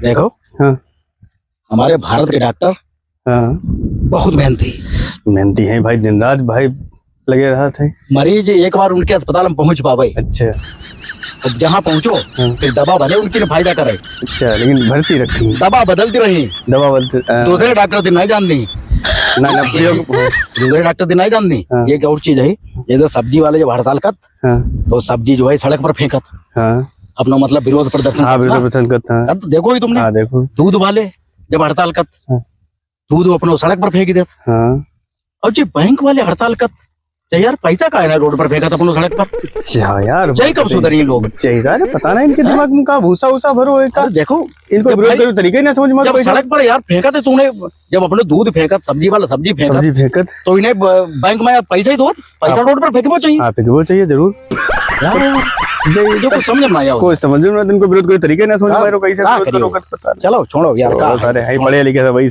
देखो हाँ हमारे भारत के डॉक्टर हाँ बहुत मेहनती है भाई, दिन रात भाई लगे रहा थे। मरीज एक बार उनके अस्पताल में पहुंच पावे, अच्छा अब जहाँ पहुंचो फिर दवा भले उनकी न फायदा करे, अच्छा, लेकिन भर्ती रखी दवा बदलती रही, दवा बदल दूसरे डॉक्टर दिन नहीं जानती, ना ना प्रयोग दूसरे डॉक्टर दिन नहीं जानती। हाँ। एक और चीज है, जैसे सब्जी वाले जब हड़ताल करत हाँ तो सब्जी जो है सड़क पर फेंकत, हाँ अपना मतलब विरोध प्रदर्शन हाँ करत ना। विरोध प्रदर्शन करता है। तो देखो ही तुमने हाँ देखो दूध वाले जब हड़ताल करत हाँ। दूध अपना सड़क पर फेंक देत, हाँ और जो बैंक वाले हड़ताल करत तो यार पैसा का है ना रोड पर फेंकत अपनो सड़क पर। अच्छा यार, जय कब सुधरी ये लोग। जय सारे पता नहीं इनके दिमाग में का भूसा वूसा भरो है का। अरे देखो इनको जब विरोध भाई- करो तरीका ही ना समझ में जब कोई सड़क पर यार फेंका थे तूने, जब अपने दूध फेंकत सब्जी वाला सब्जी फेंकत सब्जी फेंकत। तो इन्हें बैंक में पैसा ही दो, पैसा रोड पर फेंकना चाहिए। हाँ फिर वो चाहिए जरूर यार जो कुछ समझ में आया हो। कोई समझ में इनको विरोध कोई तरीके ना समझ में कैसे का विरोध करियो? करो पता नहीं। चलो छोड़ो यार, का सारे है पढ़े लिखे सब वही